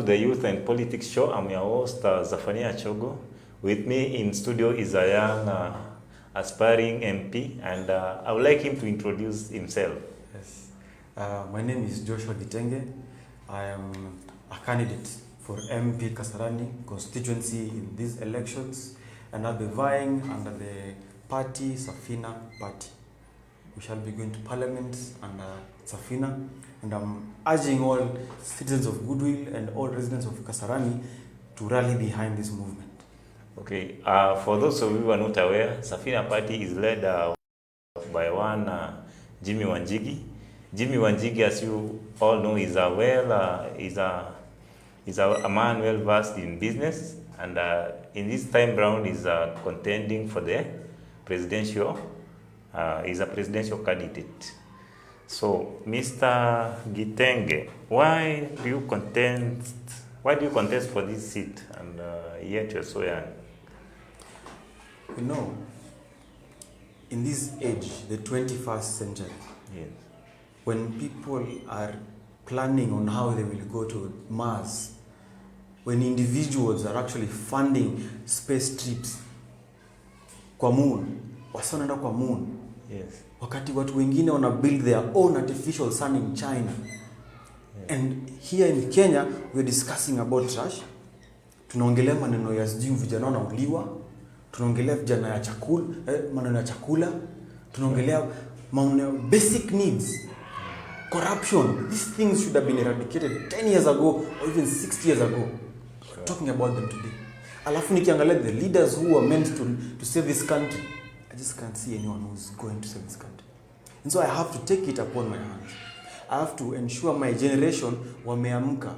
The Youth and Politics Show. I'm your host, Safina Chogo. With me in studio is a young aspiring MP, and I would like him to introduce himself. Yes. My name is Joshua Gitenge. I am a candidate for MP Kasarani constituency in these elections, and I'll be vying under the party Safina Party. We shall be going to Parliament under Safina, and I'm urging all citizens of Goodwill and all residents of Kasarani to rally behind this movement. Okay, for those of you who are not aware, Safina Party is led by one Jimmy Wanjigi. Jimmy Wanjigi, as you all know, is a man well versed in business, and in this time round is contending for the presidential. Is a presidential candidate. So, Mr. Gitenge, why do you contest for this seat, and yet you're so young? You know, in this age, the 21st century, Yes. when people are planning on how they will go to Mars, when individuals are actually funding space trips kwa moon, wasanaenda kwa moon, Yes. wakati watu wengine wana build their own artificial sun in China. Yeah. And here in Kenya, we're discussing about trash. Tunaongelea maneno ya sijui vijana wanauliwa, tunaongelea vijana ya chakula, maneno ya chakula, tunaongelea maneno ya basic needs. Corruption. These things should have been eradicated 10 years ago or even 60 years ago. We're talking about them today. Alafu nikiangalia the leaders who are meant to save this country, I just can't see anyone who's going to save this country. And so I have to take it upon my hands. I have to ensure my generation wameamka.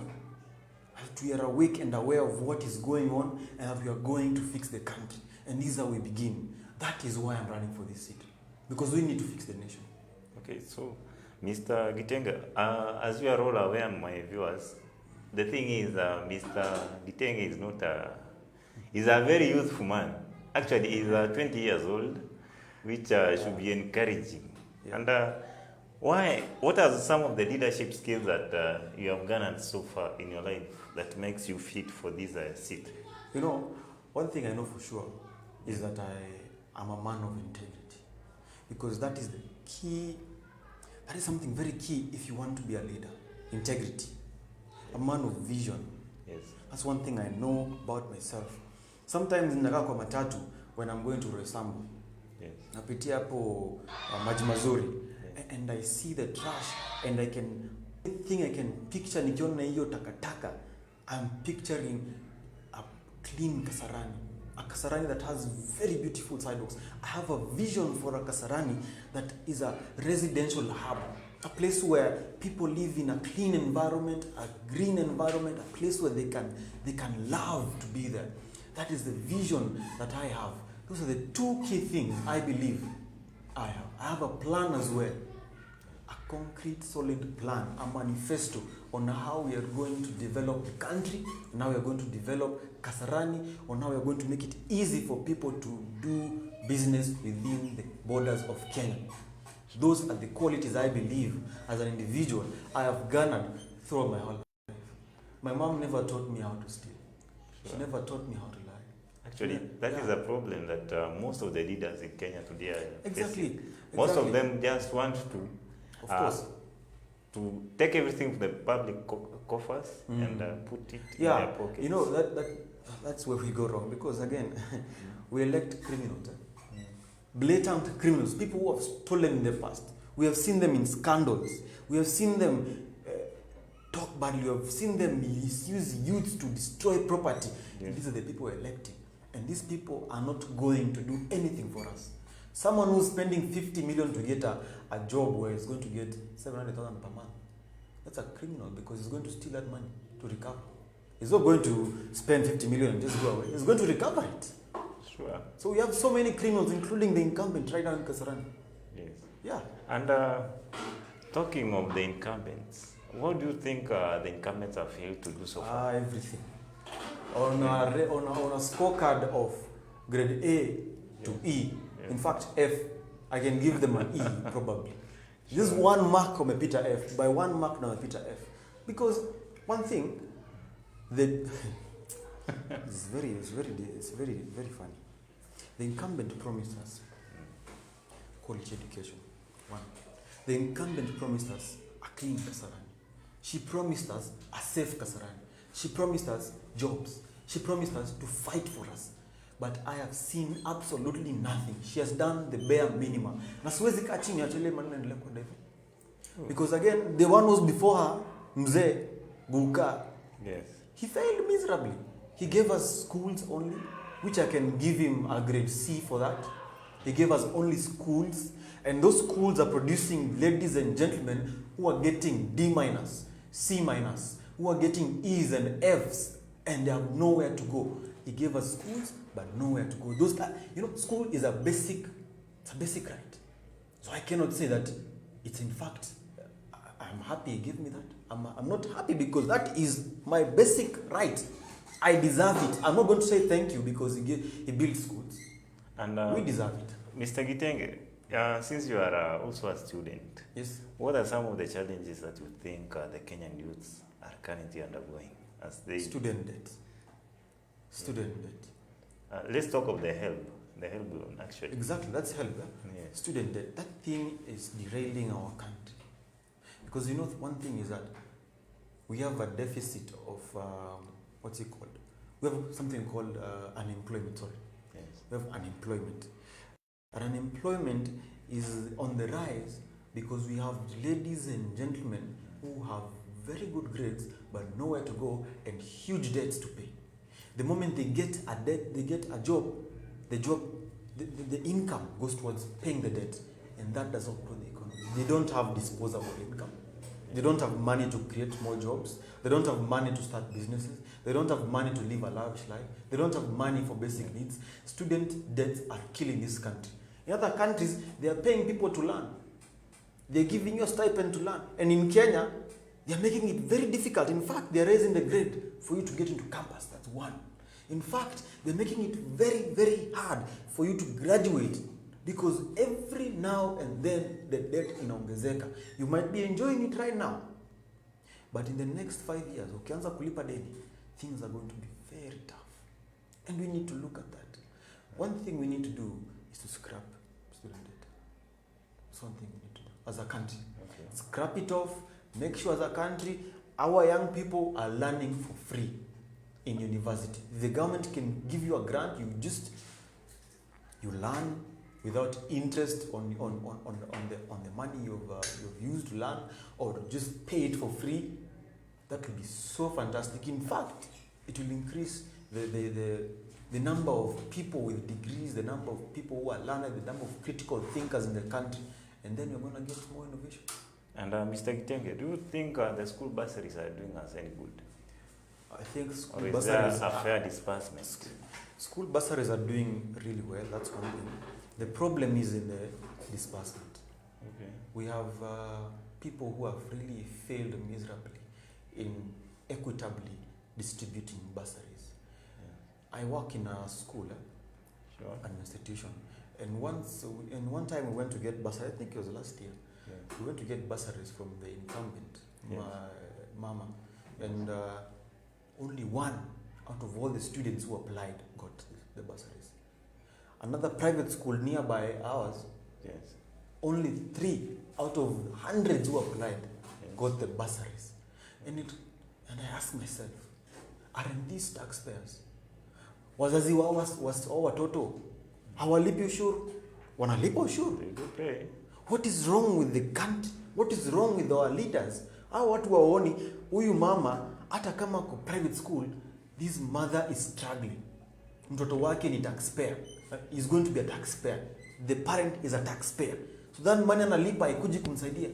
We are awake and aware of what is going on, and that we are going to fix the country. And this is how we begin. That is why I'm running for this seat. Because we need to fix the nation. Okay, so Mr. Gitenge, as you are all aware, my viewers, the thing is, Mr. Gitenge is not he's a very youthful man. Actually, he's 20 years old, which should be encouraging. Yeah. And what are some of the leadership skills that you have garnered so far in your life that makes you fit for this seat? You know, one thing I know for sure is that I am a man of integrity. Because that is the key, that is something very key if you want to be a leader. Integrity. A man of vision. Yes. That's one thing I know about myself. Sometimes ninakaa kwa matatu when I'm going to Roysambu. Yes. Napitia hapo maji mazuri. Yes. And I see the trash, and I can picture nikiona hiyo takataka. I'm picturing a clean Kasarani. A Kasarani that has very beautiful sidewalks. I have a vision for a Kasarani that is a residential hub. A place where people live in a clean environment, a green environment, a place where they can love to be there. That is the vision that I have. Those are the two key things I believe I have. I have a plan as well. A concrete, solid plan, a manifesto on how we are going to develop the country, on how we are going to develop Kasarani, on how we are going to make it easy for people to do business within the borders of Kenya. Those are the qualities I believe as an individual I have garnered throughout my whole life. My mom never taught me how to steal. She never taught me how to lie. Actually, that is a problem that most of the leaders in Kenya today are facing. Most Exactly. of them just want to take everything from the public coffers and put it in their pockets. You know, that's where we go wrong. Because again, we elect criminals. Blatant criminals, people who have stolen in the past. We have seen them in scandals. We have seen them talk badly. We have seen them misuse youths to destroy property. Yes. These are the people we're electing. And these people are not going to do anything for us. Someone who's spending 50 million to get a job where he's going to get 700,000 per month, that's a criminal, because he's going to steal that money to recover. He's not going to spend 50 million and just go away. He's going to recover it. Sure. So we have so many criminals, including the incumbent right now in Kasarani. Yes. Yeah. And talking of the incumbents, what do you think the incumbents have failed to do so far? Everything. On a scorecard of grade A to E, in fact F, I can give them an E probably. Sure. Just 1 mark wamepita F. By 1 mark now wamepita F. Because one thing, The it's very funny. The incumbent promised us quality education. One. The incumbent promised us a clean Kasarani. She promised us a safe Kasarani. She promised us jobs. She promised us to fight for us. But I have seen absolutely nothing. She has done the bare minimum. Na siwezi kaa chini atulie maneno endelee kwenda hivyo. Because again, the one who's before her, Mzee Buka, Yes. he failed miserably. He gave us schools only, which I can give him a grade C for that. He gave us only schools, and those schools are producing ladies and gentlemen who are getting D minus, C minus, who are getting E's and F's, and they have nowhere to go. He gave us schools, but nowhere to go. Those, school is a basic right. So I cannot say that it's in fact, I'm happy he gave me that. I'm not happy because that is my basic right. I deserve it. I'm not going to say thank you because he built schools. And we deserve it. Mr. Gitenge, since you are also a student, yes, what are some of the challenges that you think the Kenyan youths are currently undergoing as they... Student debt. Let's talk of the help loan, actually. Exactly, that's help. Yes. Student debt. That thing is derailing our country. Because one thing is that we have a deficit of, what's it called? We have something called unemployment, sorry. Yes. We have unemployment. And unemployment is on the rise because we have ladies and gentlemen who have very good grades but nowhere to go and huge debts to pay. The moment they get a job, the income goes towards paying the debt, and that does not grow the economy. They don't have disposable income. They don't have money to create more jobs. They don't have money to start businesses. They don't have money to live a lavish life. They don't have money for basic needs. Student debts are killing this country. In other countries, they are paying people to learn. They're giving you a stipend to learn. And in Kenya, they are making it very difficult. In fact, they are raising the grade for you to get into campus. That's one. In fact, they're making it very, very hard for you to graduate because every now and then the debt inaongezeka. You might be enjoying it right now, but in the next 5 years, ukianza kulipa deni, things are going to be very tough. And we need to look at that. One thing we need to do is to scrap student debt. That's one thing we need to do as a country. Okay. Scrap it off. Make sure as a country, our young people are learning for free in university. The government can give you a grant, you learn without interest on the money you've used to learn, or just pay it for free. That will be so fantastic. In fact, it will increase the number of people with degrees, the number of people who are learners, the number of critical thinkers in the country, and then you're going to get more innovation. And Mr. Gitenge, do you think the school bursaries are doing us any good? I think school or is bursaries there a fair disbursement? School bursaries are doing really well. That's one thing. The problem is in the disbursement. Okay. We have people who have really failed miserably in equitably distributing bursaries. Yeah. I work in a school, sure, an institution, and one time we went to get bursaries. I think it was last year. Yeah. We went to get bursaries from the incumbent, yes, Mama, and only one out of all the students who applied got the bursaries. Another private school nearby ours, yes, only 3 out of hundreds who applied, yes, got the bursaries. And I asked myself, aren't these taxpayers? Wazazi wao watoto hawalipi ushuru? Wanalipa ushuru. They do pay. What is wrong with the country? What is wrong with our leaders? Hao watu waoni huyu mama hata kama kwa private school, this mother is struggling. Mtoto wake ni taxpayer. He's going to be a taxpayer. The parent is a taxpayer. So that money analipa haikuji kumsaidia.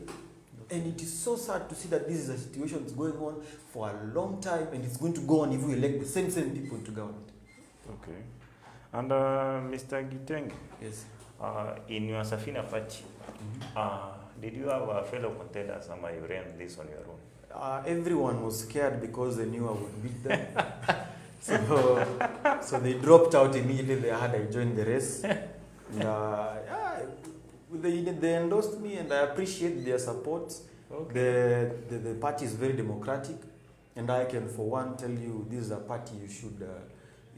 And it is so sad to see that this is a situation that's going on for a long time, and it's going to go on if we elect the same people into government. Okay. And Mr. Gitenge, yes, in your Safina Party, did you have a fellow contender, or you ran this on your own? Everyone was scared because they knew I would beat them. So they dropped out immediately. They had I joined the race. And, they endorsed me, and I appreciate their support. Okay. The party is very democratic, And I can, for one, tell you this is a party you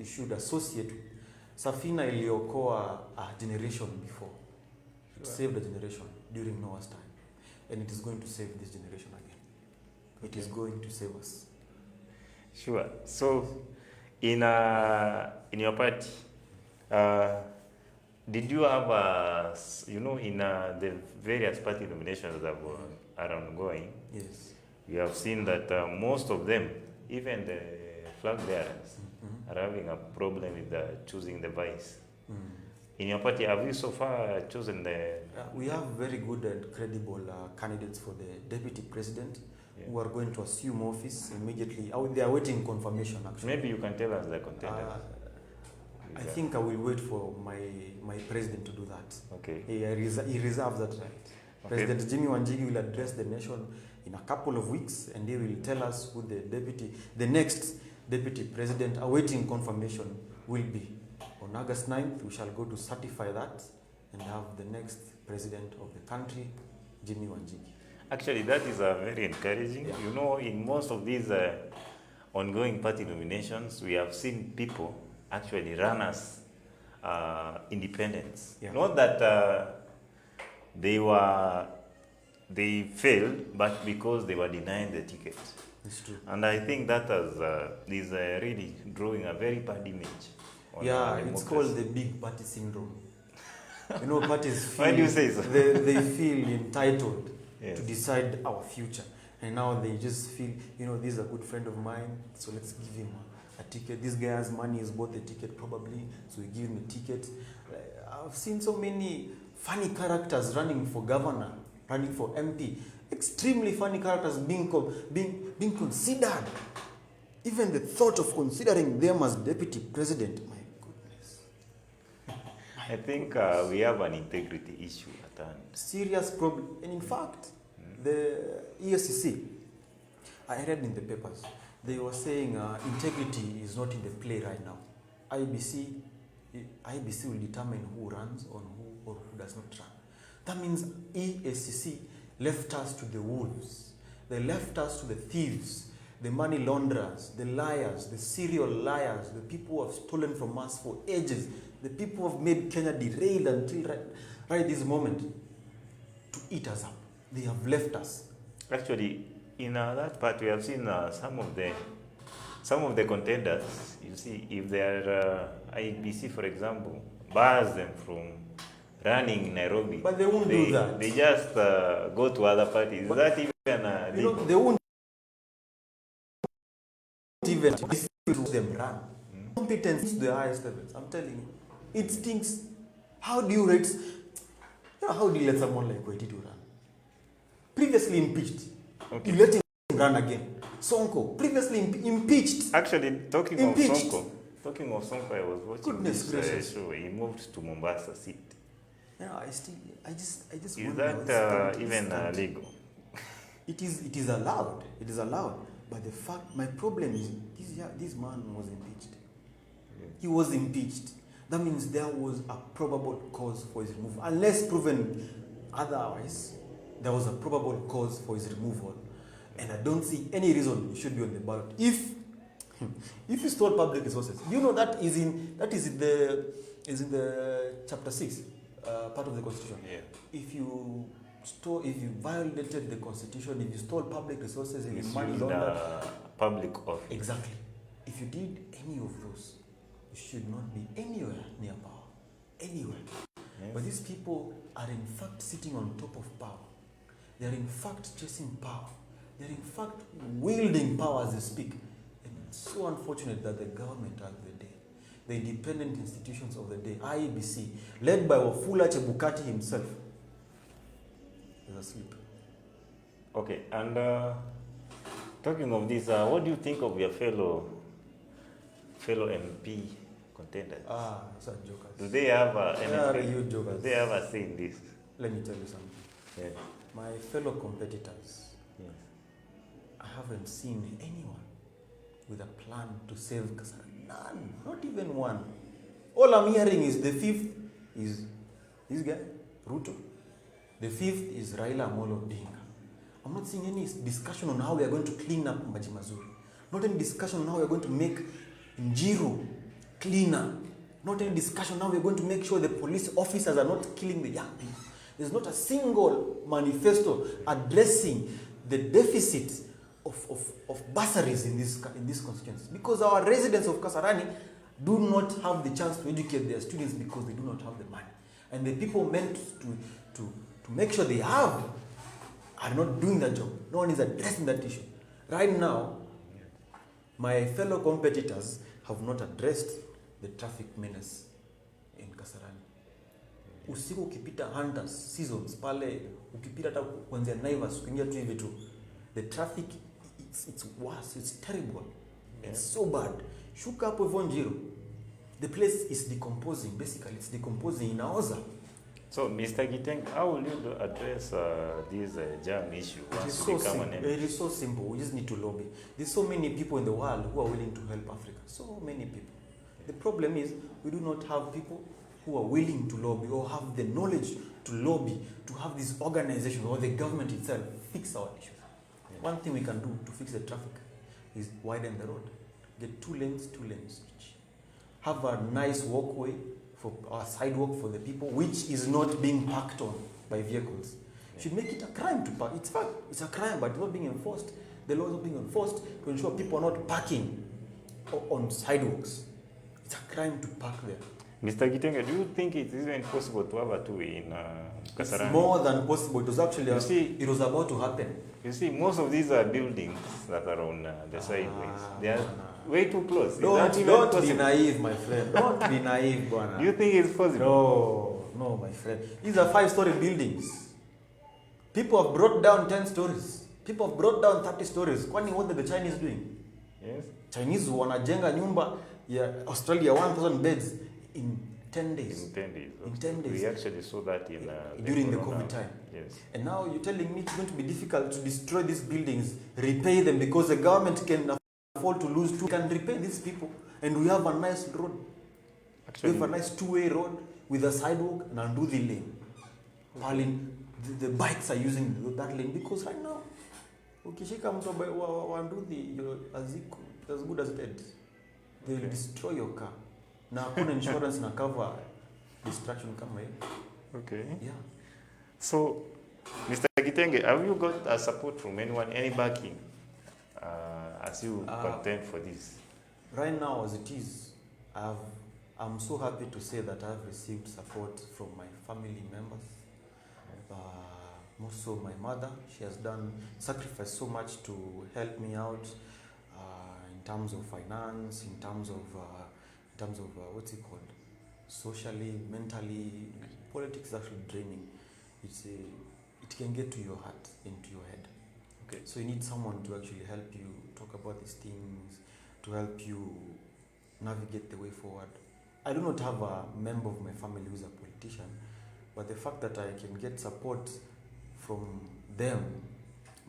should associate with. Safina iliokoa a generation before. It saved a generation during Noah's time. And it is going to save this generation again. It is going to save us. Sure. So, in your party, did you have in the various party nominations that are ongoing? Yes. You have seen that most of them, even the flag bearers, are having a problem with choosing the vice. In your party, have you so far chosen the... we have very good and credible candidates for the deputy president who are going to assume office immediately. They are waiting confirmation, actually. Maybe you can tell us the contenders. I think I will wait for my president to do that. Okay. He reserves that right. Okay. President Jimmy Wanjigi will address the nation in a couple of weeks, and he will tell us who the next deputy president awaiting confirmation will be. On August 9th, we shall go to certify that and have the next president of the country, Jimmy Wanjigi. Actually, that is very encouraging. Yeah. You know, in most of these ongoing party nominations, we have seen people actually run as independents. Yeah. Not that they failed, but because they were denied the ticket. It's true. And I think that is really drawing a very bad image. Yeah, it's called the big party syndrome. You know, parties feel... Why do you say so? They feel entitled yes. to decide our future. And now they just feel, you know, this is a good friend of mine, so let's give him a ticket. This guy has money, he's bought the ticket probably, so we give him a ticket. I've seen so many funny characters running for governor, running for MP. Extremely funny characters being considered. Even the thought of considering them as deputy president, my goodness. I think we have an integrity issue at hand. Serious problem. And in fact, the ESCC, I read in the papers, they were saying integrity is not in the play right now. IBC will determine who runs or who does not run. That means ESCC left us to the wolves. They left us to the thieves, the money launderers, the liars, the serial liars, the people who have stolen from us for ages, the people who have made Kenya derailed until right this moment to eat us up. They have left us. Actually, in that part, we have seen some of the contenders. You see, if they are IBC, for example, bars them from running in Nairobi. But they won't do that. They just go to other parties. But is that even you know, they won't even them run. Competence is the highest levels. I'm telling you, it stinks. How do you rate? How do you let someone like Waiti to run? Previously impeached. Okay. You let him run again. Sonko, previously impeached. Actually, talking of Sonko, I was watching this show. He moved to Mombasa seat. Yeah, I just is that even legal? It is allowed. It is allowed. But the fact, my problem is this man was impeached. Yeah. He was impeached. That means there was a probable cause for his removal. Unless proven otherwise, there was a probable cause for his removal. And I don't see any reason he should be on the ballot. If you stole public resources, you know that is in the chapter 6, part of the Constitution. Yeah. If you violated the Constitution, if you stole public resources, if you money laundered public office. Exactly. If you did any of those, you should not be anywhere near power. Anywhere. Yes. But these people are in fact sitting on top of power. They are in fact chasing power. They are in fact wielding power as they speak. And it's so unfortunate that the government of the day, the independent institutions of the day, IEBC, led by Wafula Chebukati himself, is asleep. Okay, and talking of this, what do you think of your fellow MP contenders? Such jokers. Do they have jokers. Do they ever say this? Let me tell you something. Yes. My fellow competitors, yes, I haven't seen anyone with a plan to save Kasarani. None, not even one. All I'm hearing is the fifth is this guy, Ruto. The fifth is Raila Amolo Odinga. I'm not seeing any discussion on how we are going to clean up Majimazuri. Not any discussion on how we're going to make Njiru cleaner. Not any discussion now we're going to make sure the police officers are not killing the young people. There's not a single manifesto addressing the deficit of bursaries in this constituency. Because our residents of Kasarani do not have the chance to educate their students because they do not have the money. And the people meant to make sure they have are not doing that job. No one is addressing that issue. Right now, my fellow competitors have not addressed the traffic menace in Kasarani. Usiku ukipita hunters seasons pale ukipita hata kuanzia Naivas ukiingia tu hivi tu, the traffic it's worse, it's terrible. Yeah. It's so bad. Shuka hapo hivyo Njiru, the place is decomposing. Basically it's decomposing in Aoza. So Mr. Gitenge, how will you address this jam issue once you become an MP? It is so simple. We just need to lobby. There's so many people in the world who are willing to help Africa. So many people. The problem is we do not have people who are willing to lobby or have the knowledge to lobby, to have this organization or the government itself fix our issues. Yeah. One thing we can do to fix the traffic is widen the road. Get two lanes each. Have a nice walkway for our sidewalk for the people, which is not being parked on by vehicles. Yeah. Should make it a crime to park. It's a crime, but it's not being enforced. The law is not being enforced to ensure people are not parking on sidewalks. It's a crime to park there. Mr. Gitenge, do you think it is even possible to have a two-way in Kasarani? It's more than possible. It was actually, it was about to happen. You see, most of these are buildings that are on the sideways. They are way too close. Don't be naive, my friend. Don't be naive, Bwana. Do you think it's possible? No, my friend. These are 5-story buildings. People have brought down 10 stories. People have brought down 30 stories. Kwani what are the Chinese doing? Yes. Chinese wanajenga nyumba ya Australia 1,000 beds in 10 days. In 10 days. In 10 days. We actually saw that in during the COVID time. Yes. And now you're telling me it's going to be difficult to destroy these buildings, repay them because the government can afford to lose two. We can repay these people, and we have a nice road. Actually, we have a nice two-way road with a sidewalk and undo the lane. Okay. The bikes are using that lane because right now, ukishika mtu wanduthi, as good as dead. They will destroy your car. Na hakuna insurance na cover destruction kama hiyo. Okay. Yeah. So, Mr. Gitenge, have you got support from anyone, any backing, as you contend for this? Right now, as it is, I'm so happy to say that I've received support from my family members. More so my mother. She has sacrificed so much to help me out in terms of finance, in terms of what's it called, socially, mentally. Politics is actually draining. It can get to your heart, into your head. Okay. So you need someone to actually help you talk about these things, to help you navigate the way forward. I do not have a member of my family who is a politician, but the fact that I can get support from them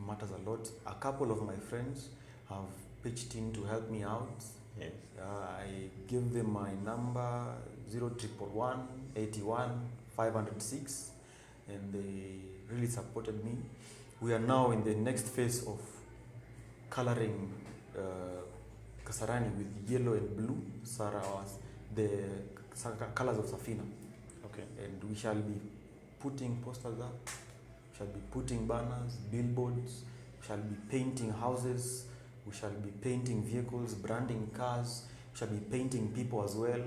matters a lot. A couple of my friends have pitched in to help me out. Yes. I give them my number 0111 81 506, and they really supported me. We are now in the next phase of coloring Kasarani with yellow and blue, the colors of Safina. Okay. And we shall be putting posters up, we shall be putting banners, billboards, we shall be painting houses, we shall be painting vehicles, branding cars, we shall be painting people as well.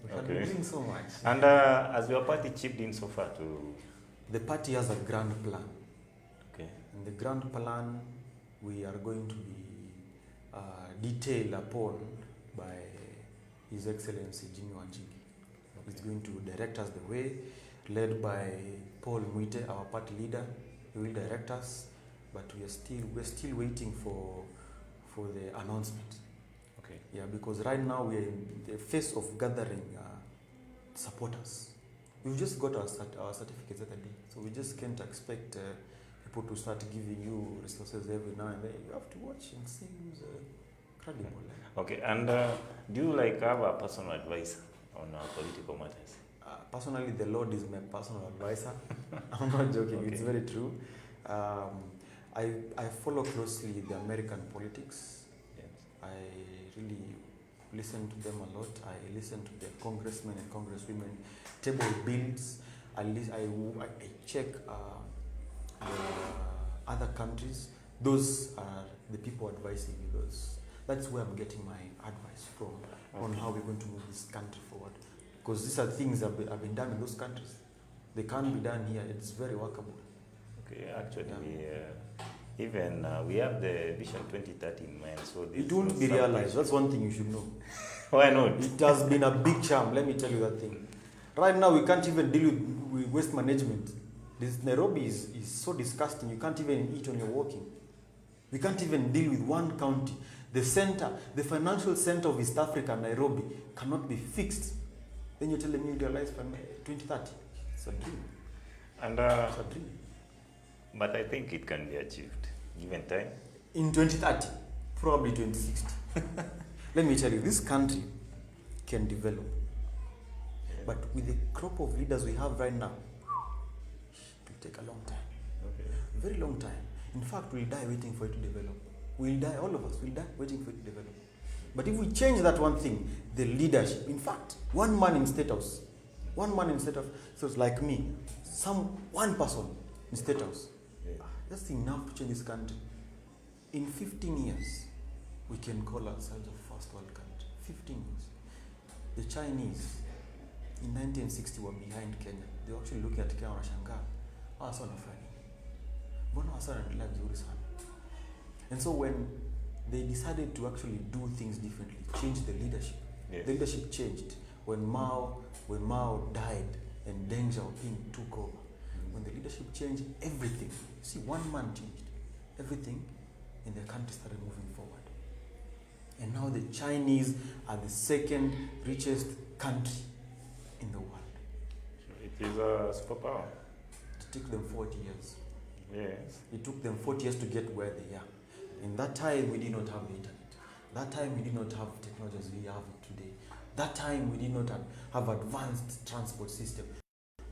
We shall be doing so much. And has your party chipped in so far to? The party has a grand plan. Okay. And the grand plan we are going to be detailed upon by His Excellency Jimmy Wanjigi. Okay. He's going to direct us the way, led by Paul Mwite, our party leader. He will direct us, but we're still waiting for the announcement. Okay. Yeah, because right now we are in the phase of gathering supporters. We've just got our certificates that day, so we just can't expect people to start giving you resources every now and then. You have to watch and see who's credible. Okay, and do you have a personal advisor on political matters? Personally, the Lord is my personal advisor. I'm not joking. Okay. It's very true. I follow closely the American politics. Yes. I really listen to them a lot. I listen to the congressmen and congresswomen, table bills. I check the other countries. Those are the people advising me. That's where I'm getting my advice from on how we're going to move this country forward. Because these are things that have been done in those countries. They can't be done here. It's very workable. Okay, actually, we have the Vision 2030 in mind. So this it won't be realized. That's one thing you should know. Why not? It has been a big charm. Let me tell you that thing. Right now, we can't even deal with waste management. This Nairobi is so disgusting. You can't even eat when you're walking. We can't even deal with one county. The financial center of East Africa, Nairobi, cannot be fixed. Then you're telling me you'll realize by 2030. It's a dream. And it's a dream. But I think it can be achieved, given time. In 2030, probably 2060. Let me tell you, this country can develop. Yeah. But with the crop of leaders we have right now, it will take a long time. Okay. Very long time. In fact, we'll die waiting for it to develop. We'll die, all of us will die waiting for it to develop. But if we change that one thing, the leadership, in fact, one man in State House, so it's like me, one person in State House, that's enough to change this country. In 15 years, we can call ourselves a first world country. 15 years. The Chinese, in 1960, were behind Kenya. They were actually looking at Kenya and Shanghai. And so when they decided to actually do things differently, change the leadership, the leadership changed. When Mao died and Deng Xiaoping took over, when the leadership changed, everything, see, one man changed everything, and the country started moving forward. And now the Chinese are the second richest country in the world. It is a superpower. It took them 40 years. Yes. It took them 40 years to get where they are. In that time, we did not have the internet. That time, we did not have technologies we have today. That time, we did not have advanced transport system.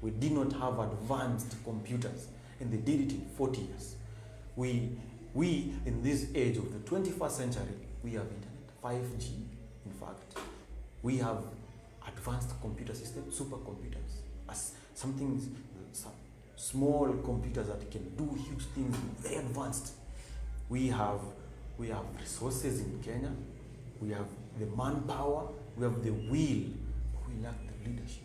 We did not have advanced computers. And they did it in 40 years. We in this age of the 21st century, we have internet, 5G, in fact. We have advanced computer systems, supercomputers, some small computers that can do huge things, very advanced. We have resources in Kenya. We have the manpower. We have the will. But we lack the leadership.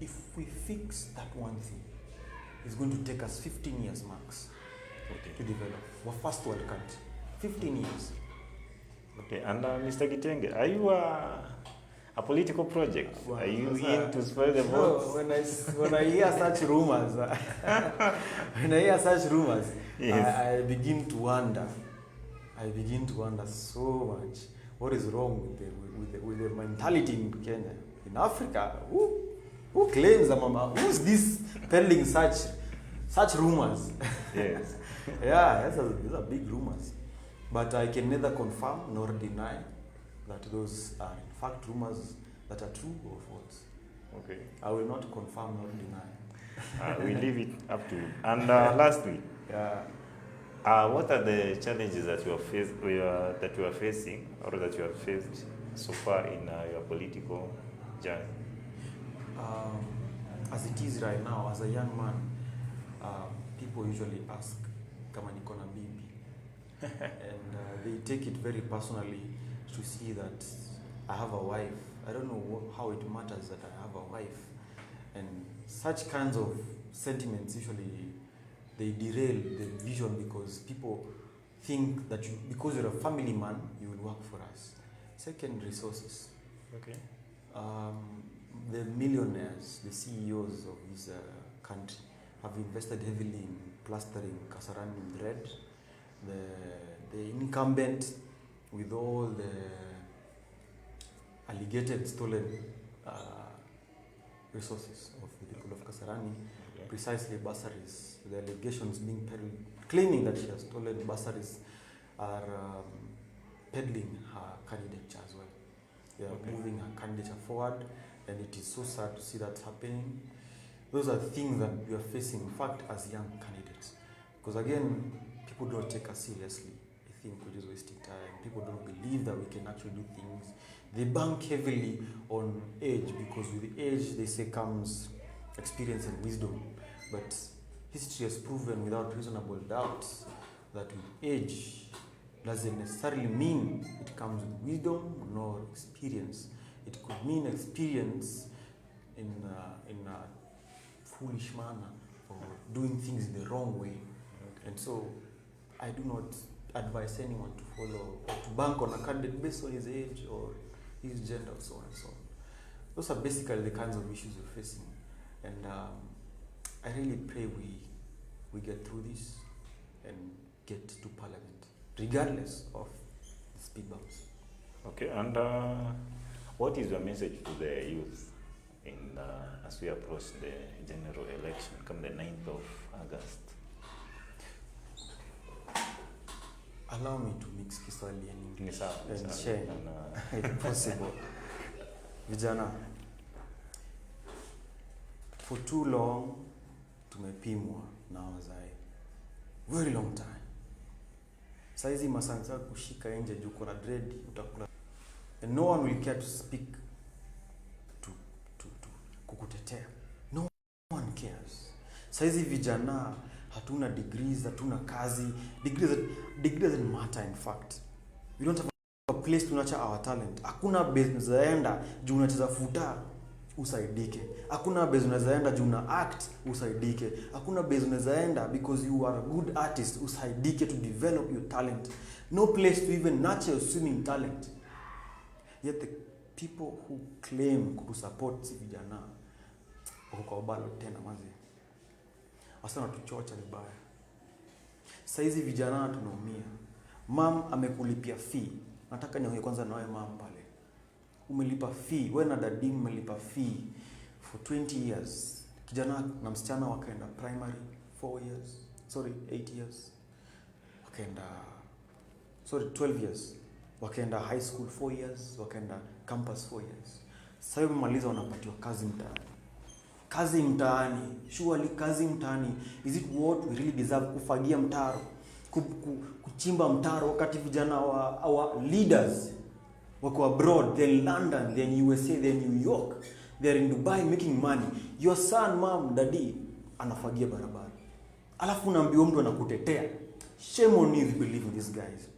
If we fix that one thing, it's going to take us 15 years max to develop. We're first world country. 15 years. Okay, and Mr. Gitenge, are you a political project? Are you in to spoil the votes? When I hear such rumors, yes. I begin to wonder. So much. What is wrong with the mentality in Kenya? In Africa, who claims who's this peddling such rumors? Yes. Yeah, these are big rumors. But I can neither confirm nor deny that those are in fact rumors that are true or false. Okay. I will not confirm nor deny. We leave it up to you. And lastly, what are the challenges that you are facing or that you have faced so far in your political journey? As it is right now, as a young man, people usually ask, kama niko na bibi. And they take it very personally to see that I have a wife. I don't know how it matters that I have a wife. And such kinds of sentiments usually, they derail the vision because people think that because you're a family man, you will work for us. Second, resources. Okay. The millionaires, the CEOs of this country have invested heavily in plastering Kasarani bread. The incumbent, with all the alleged stolen resources of the people of Kasarani, precisely bursaries, the allegations being peddled, claiming that she has stolen bursaries, are peddling her candidature as well. They are moving her candidature forward, and it is so sad to see that happening. Those are things that we are facing, in fact, as young candidates. Because again, people don't take us seriously. I think we're just wasting time. People don't believe that we can actually do things. They bank heavily on age, because with age, they say, comes experience and wisdom. But history has proven without reasonable doubt that with age doesn't necessarily mean it comes with wisdom nor experience. It could mean experience in a foolish manner, or doing things in the wrong way. And so I do not advise anyone to follow or to bank on a candidate based on his age or his gender, so on and so on. Those are basically the kinds of issues we're facing. And I really pray we get through this and get to Parliament, regardless of the speed bumps. Okay, and what is your message to the youth as we approach the general election come the 9th of August? Allow me to mix Kiswahili and English and share if possible. Vijana, for too long tumepimwa na wazai, very long time. Saizi masanza kushika nje juu kuna dread utakula, and no one will care to speak to kukutetea. No one cares. Saizi vijana hatuna degrees, hatuna kazi. Degree doesn't matter in fact. We don't have a place to nurture our talent. Hakuna business zaenda juu unacheza futa usaidike. Hakuna business zaenda juu una act usaidike. Hakuna business zaenda because you are a good artist usaidike to develop your talent. No place to even nurture your swimming talent. Yet the people who claim to support si vijana wako kwa balo tena mazi. Asana tuchocha vibaya. Saizi vijana tunaumia. Mam amekulipia fee. Nataka niongee kwanza na wewe mam pale. Umelipa fee, wewe na dadi umelipa fee for 20 years. Kijana na msichana wakaenda primary 8 years. Wakaenda 12 years. Wakaenda high school 4 years, wakaenda campus 4 years. Sasa hivi maliza wanapatiwa kazi mtaani. Kazi mtaani, surely kazi mtaani. Is it what we really deserve? Kufagia mtaro, kuchimba mtaro, wakati vijana our leaders wako abroad, they're in London, they're in USA, they're in New York, they're in Dubai making money. Your son, mom, daddy anafagia barabara. Alafu unaambiwa mtu anakutetea. Shame on you if you believe in these guys.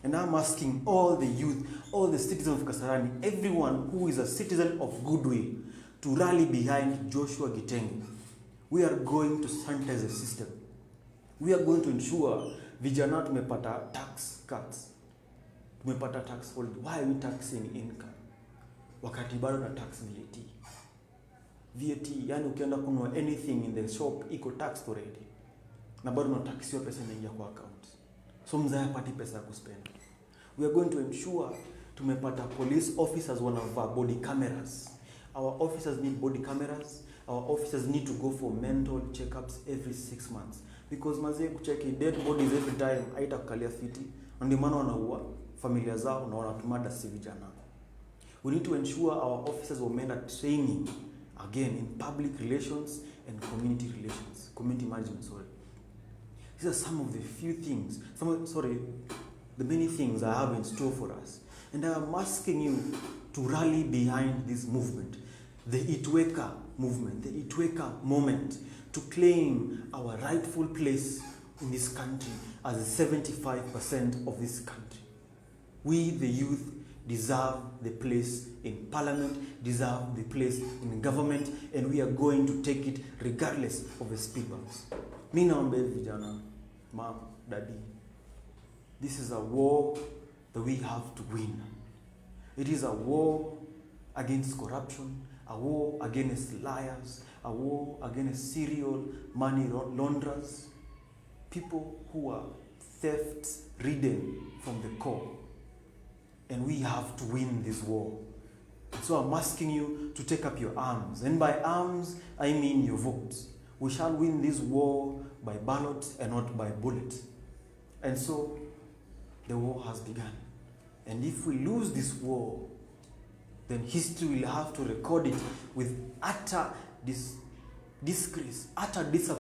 And I'm asking all the youth, all the citizens of Kasarani, everyone who is a citizen of goodwill, to rally behind Joshua Gitenge. We are going to sanitize the system. We are going to ensure vijana tumepata tax cuts. Tumepata tax hold. Why are we taxing income? Wakati bado na tax VAT. VAT, yani ukienda kununua anything in the shop, iko taxed already. Na bado na taxiwa pesa inaingia kwa account. So mzaya pati pesa kuspend. We are going to ensure tumepata police officers wanavaa body cameras. Our officers need body cameras. Our officers need to go for mental checkups every 6 months. Because maze kucheki dead bodies every time haitakukalia fiti. Ndio maana wanaua familia zao na wanatumada si vijana. We need to ensure our officers wameenda training again in public relations and community relations. Community management, sorry. These are some of the few things, the many things I have in store for us. And I am asking you to rally behind this movement, the Itweka movement, the Itweka moment, to claim our rightful place in this country as 75% of this country. We, the youth, deserve the place in parliament, deserve the place in government, and we are going to take it regardless of the speed bumps. Mi naomba vijana, mom, daddy, this is a war that we have to win. It is a war against corruption, a war against liars, a war against serial money launderers, people who are theft-ridden from the core. And we have to win this war. So I'm asking you to take up your arms. And by arms, I mean your votes. We shall win this war by ballot and not by bullet. And so, the war has begun. And if we lose this war, then history will have to record it with utter disgrace, utter disappointment.